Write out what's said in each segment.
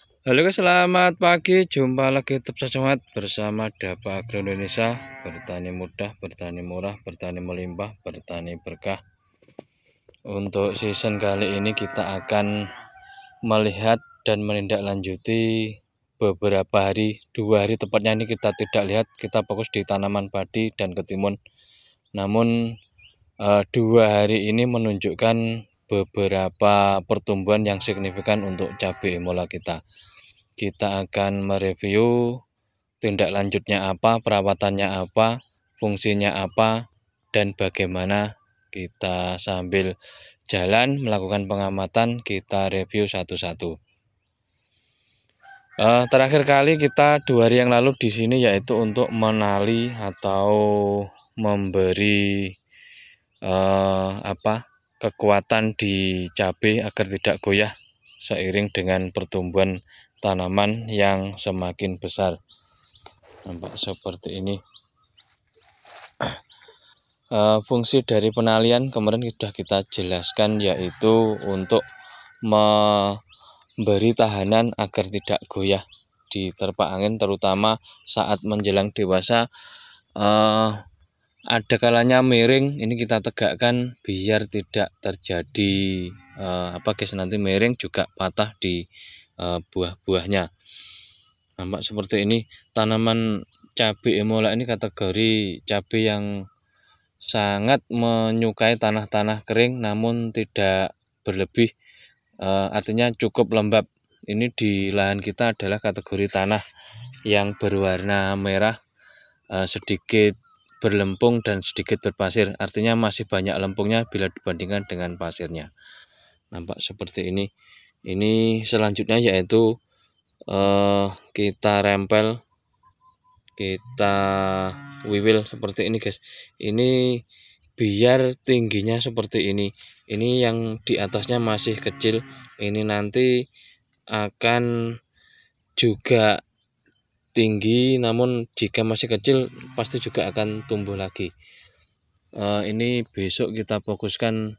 Halo guys, selamat pagi. Jumpa lagi Tepsa Semangat bersama Dapa Agro Indonesia. Bertani mudah, bertani murah, bertani melimpah, bertani berkah. Untuk season kali ini kita akan melihat dan menindaklanjuti beberapa hari, 2 hari tepatnya ini kita tidak lihat, kita fokus di tanaman padi dan ketimun. Namun 2 hari ini menunjukkan beberapa pertumbuhan yang signifikan untuk cabai imola kita. Kita akan mereview tindak lanjutnya apa, perawatannya apa, fungsinya apa, dan bagaimana. Kita sambil jalan melakukan pengamatan, kita review satu-satu. Terakhir kali kita 2 hari yang lalu di sini yaitu untuk menali atau memberi kekuatan di cabai agar tidak goyah seiring dengan pertumbuhan tanaman yang semakin besar. Nampak seperti ini. Fungsi dari penalian kemarin sudah kita jelaskan, yaitu untuk memberi tahanan agar tidak goyah di terpa angin, terutama saat menjelang dewasa. Ada kalanya miring, ini kita tegakkan biar tidak terjadi nanti miring juga patah di buah-buahnya. Nampak seperti ini. Tanaman cabai imola ini kategori cabai yang sangat menyukai tanah-tanah kering namun tidak berlebih, artinya cukup lembab. Ini di lahan kita adalah kategori tanah yang berwarna merah, sedikit berlempung dan sedikit berpasir, artinya masih banyak lempungnya bila dibandingkan dengan pasirnya. Nampak seperti ini. Ini selanjutnya yaitu kita rempel, kita wiwil seperti ini guys. Ini biar tingginya seperti ini. Ini yang di atasnya masih kecil, ini nanti akan juga tinggi, namun jika masih kecil pasti juga akan tumbuh lagi. Ini besok kita fokuskan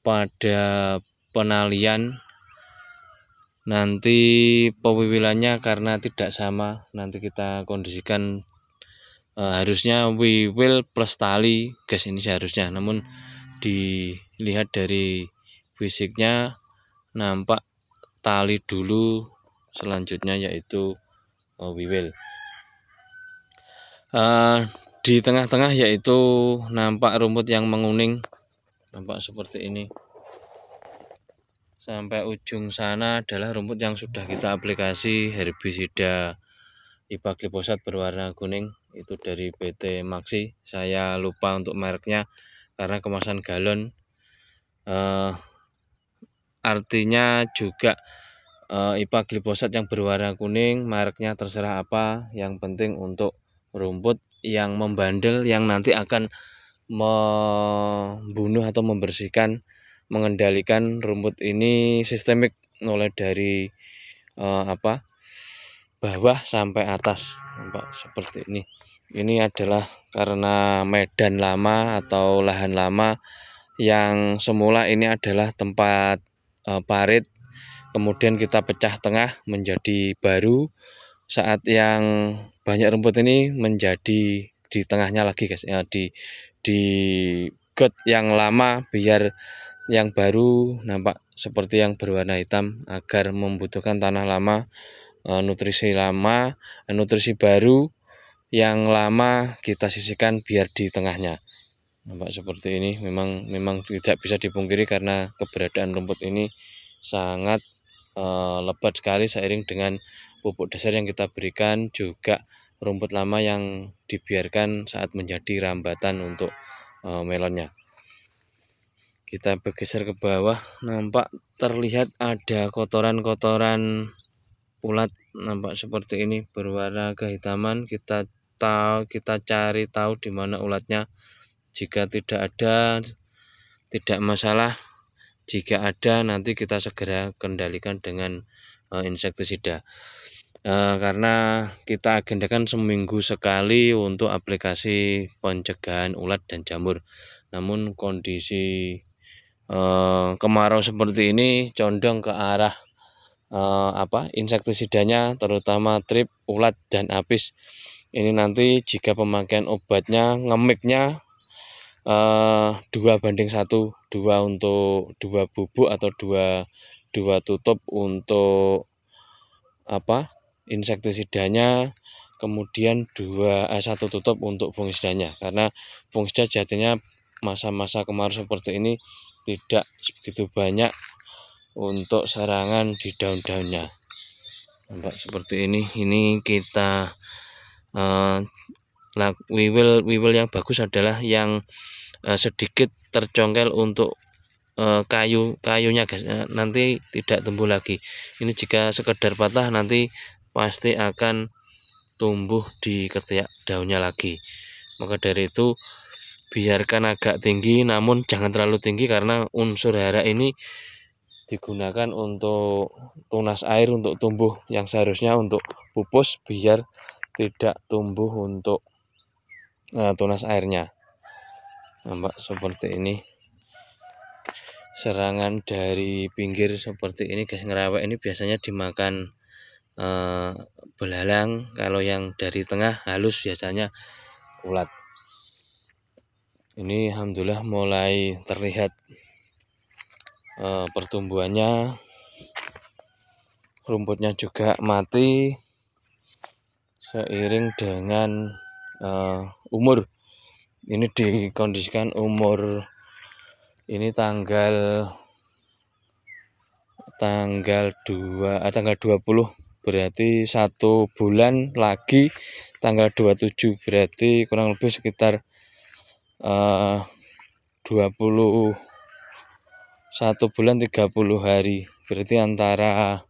pada penalian. Nanti pewiwilannya karena tidak sama, nanti kita kondisikan, harusnya wiwil plus tali guys, ini seharusnya, namun dilihat dari fisiknya nampak tali dulu, selanjutnya yaitu wiwil. Di tengah-tengah yaitu nampak rumput yang menguning, nampak seperti ini. Sampai ujung sana adalah rumput yang sudah kita aplikasi herbisida IPA glifosat berwarna kuning, itu dari PT Maxi. Saya lupa untuk mereknya karena kemasan galon. Artinya juga IPA glifosat yang berwarna kuning, mereknya terserah apa, yang penting untuk rumput yang membandel yang nanti akan membunuh atau membersihkan, mengendalikan rumput ini sistemik mulai dari bawah sampai atas. Nampak seperti ini. Ini adalah karena medan lama atau lahan lama yang semula ini adalah tempat parit, kemudian kita pecah tengah menjadi baru. Saat yang banyak rumput ini menjadi di tengahnya lagi guys, di got yang lama biar yang baru nampak seperti yang berwarna hitam, agar membutuhkan tanah lama, nutrisi lama, nutrisi baru yang lama kita sisihkan biar di tengahnya. Nampak seperti ini. Memang tidak bisa dipungkiri karena keberadaan rumput ini sangat lebat sekali seiring dengan pupuk dasar yang kita berikan, juga rumput lama yang dibiarkan saat menjadi rambatan untuk melonnya. Kita bergeser ke bawah, nampak terlihat ada kotoran-kotoran ulat, nampak seperti ini berwarna kehitaman. Kita cari tahu di mana ulatnya. Jika tidak ada, tidak masalah. Jika ada, nanti kita segera kendalikan dengan insektisida. Karena kita agendakan seminggu sekali untuk aplikasi pencegahan ulat dan jamur. Namun kondisi kemarau seperti ini condong ke arah insektisidanya, terutama trip, ulat, dan apis. Ini nanti jika pemakaian obatnya ngemiknya 2:1, 2 untuk 2 bubuk atau 2 tutup untuk insektisidanya, kemudian 1 tutup untuk fungisidanya, karena fungisida jadinya masa-masa kemarau seperti ini tidak begitu banyak untuk serangan di daun-daunnya. Nampak seperti ini kita wiwil yang bagus adalah yang sedikit tercongkel untuk kayunya guys, nanti tidak tumbuh lagi. Ini jika sekedar patah nanti pasti akan tumbuh di ketiak daunnya lagi. Maka dari itu biarkan agak tinggi, namun jangan terlalu tinggi, karena unsur hara ini digunakan untuk tunas air untuk tumbuh, yang seharusnya untuk pupus biar tidak tumbuh untuk tunas airnya. Nampak seperti ini. Serangan dari pinggir seperti ini guys, ngerawek ini biasanya dimakan belalang. Kalau yang dari tengah halus biasanya ulat. Ini alhamdulillah mulai terlihat pertumbuhannya, rumputnya juga mati seiring dengan umur. Ini dikondisikan umur ini tanggal 20, berarti 1 bulan lagi tanggal 27, berarti kurang lebih sekitar 21 bulan 30 hari, berarti antara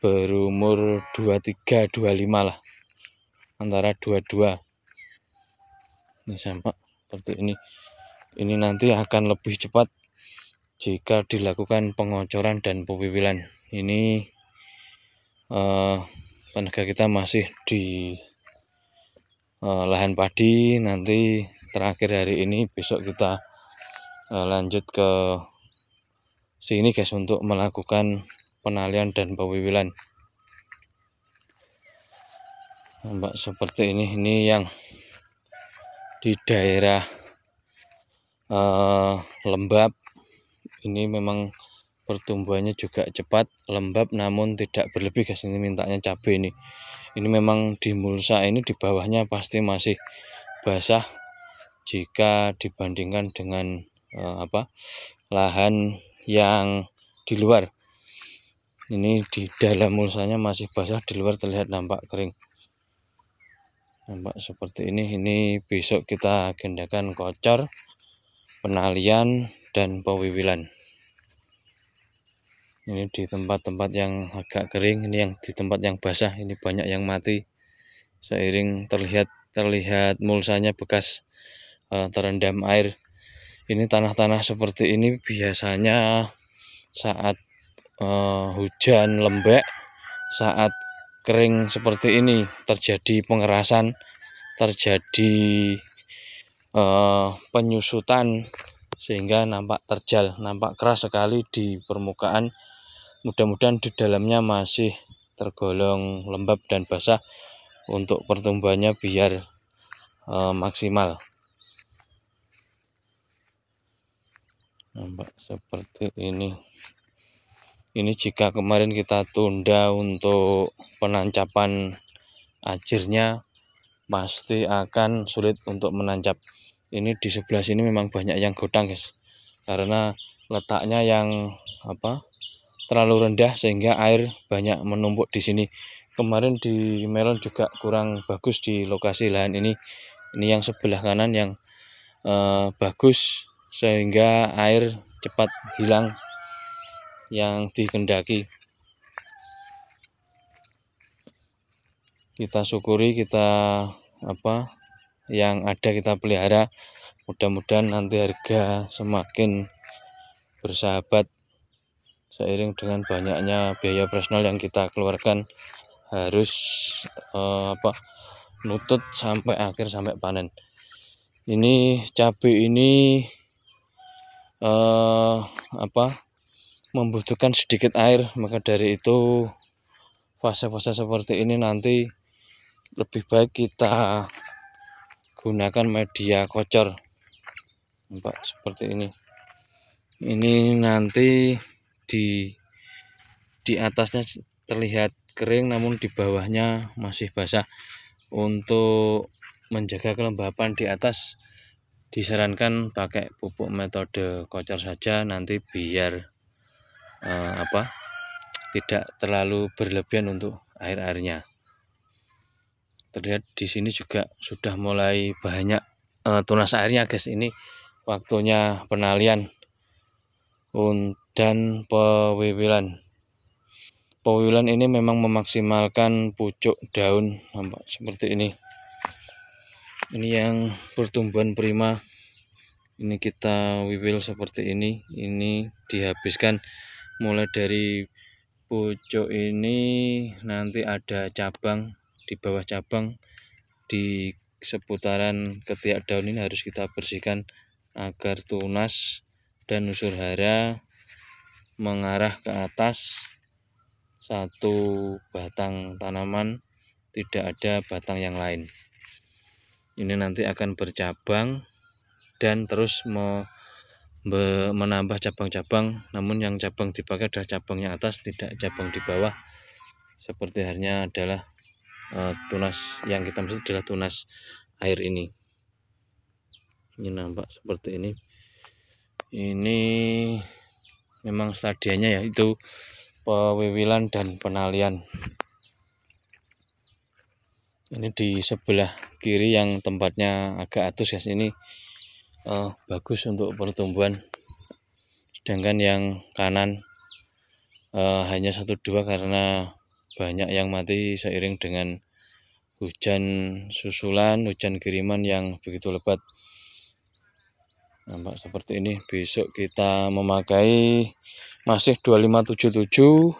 berumur 23-25 lah, antara 22. Ini sama seperti ini nanti akan lebih cepat jika dilakukan pengocoran dan pewiwilan. Ini tenaga kita masih di lahan padi, nanti terakhir hari ini, besok kita lanjut ke sini guys untuk melakukan penalian dan pewiwilan. Nampak seperti ini yang di daerah lembab. Ini memang pertumbuhannya juga cepat, lembab namun tidak berlebih guys. Ini mintanya cabai ini memang di mulsa ini di bawahnya pasti masih basah jika dibandingkan dengan lahan yang di luar. Ini di dalam mulsanya masih basah, di luar terlihat nampak kering. Nampak seperti ini besok kita agendakan kocor, penalian, dan pewiwilan. Ini di tempat-tempat yang agak kering, ini yang di tempat yang basah ini banyak yang mati seiring terlihat mulsanya bekas terendam air. Ini tanah-tanah seperti ini biasanya saat hujan lembek, saat kering seperti ini terjadi pengerasan, terjadi penyusutan, sehingga nampak terjal, nampak keras sekali di permukaan. Mudah-mudahan di dalamnya masih tergolong lembab dan basah untuk pertumbuhannya biar maksimal. Nampak seperti ini jika kemarin kita tunda untuk penancapan ajirnya, pasti akan sulit untuk menancap. Ini di sebelah sini memang banyak yang godang guys, karena letaknya yang terlalu rendah sehingga air banyak menumpuk di sini. Kemarin di melon juga kurang bagus di lokasi lahan ini yang sebelah kanan yang bagus sehingga air cepat hilang yang dikehendaki. Kita syukuri, kita yang ada kita pelihara, mudah-mudahan nanti harga semakin bersahabat seiring dengan banyaknya biaya operasional yang kita keluarkan, harus nutut sampai akhir, sampai panen. Ini cabai ini membutuhkan sedikit air, maka dari itu fase-fase seperti ini nanti lebih baik kita gunakan media kocor, Pak, seperti ini. Ini nanti di atasnya terlihat kering, namun di bawahnya masih basah. Untuk menjaga kelembapan di atas disarankan pakai pupuk metode kocor saja, nanti biar tidak terlalu berlebihan untuk air-airnya. Terlihat di sini juga sudah mulai banyak tunas airnya, guys. Ini waktunya penalian dan pewiwilan. Pewiwilan ini memang memaksimalkan pucuk daun, nampak seperti ini. Ini yang pertumbuhan prima. Ini kita wiwil seperti ini. Ini dihabiskan mulai dari pucuk ini, nanti ada cabang, di bawah cabang di seputaran ketiak daun ini harus kita bersihkan agar tunas dan unsur hara mengarah ke atas satu batang tanaman, tidak ada batang yang lain. Ini nanti akan bercabang dan terus menambah cabang-cabang, namun yang cabang dipakai adalah cabang yang atas, tidak cabang di bawah. Seperti halnya adalah tunas yang kita maksud adalah tunas air ini. Ini nampak seperti ini. Ini memang stadianya yaitu pewiwilan dan penalian. Ini di sebelah kiri yang tempatnya agak atus, guys. Ini bagus untuk pertumbuhan. Sedangkan yang kanan hanya 1-2 karena banyak yang mati seiring dengan hujan susulan, hujan kiriman yang begitu lebat. Nampak seperti ini. Besok kita memakai masih 2577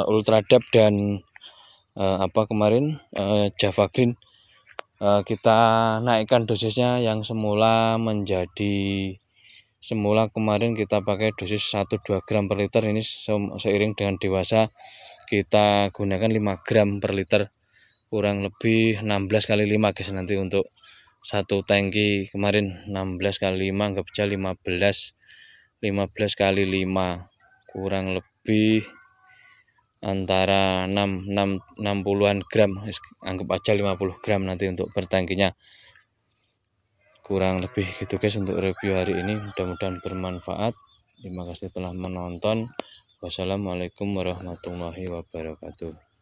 Ultradap dan kemarin Java Green. Kita naikkan dosisnya, yang semula kemarin kita pakai dosis 1-2 gram per liter. Ini seiring dengan dewasa kita gunakan 5 gram per liter, kurang lebih 16 kali 5, guys. Nanti untuk satu tangki kemarin 16 kali 5, anggap aja 15 kali 5, kurang lebih antara 60-an gram, anggap aja 50 gram nanti untuk per tangkinya. Kurang lebih gitu, guys, untuk review hari ini. Mudah-mudahan bermanfaat. Terima kasih telah menonton. Wassalamualaikum warahmatullahi wabarakatuh.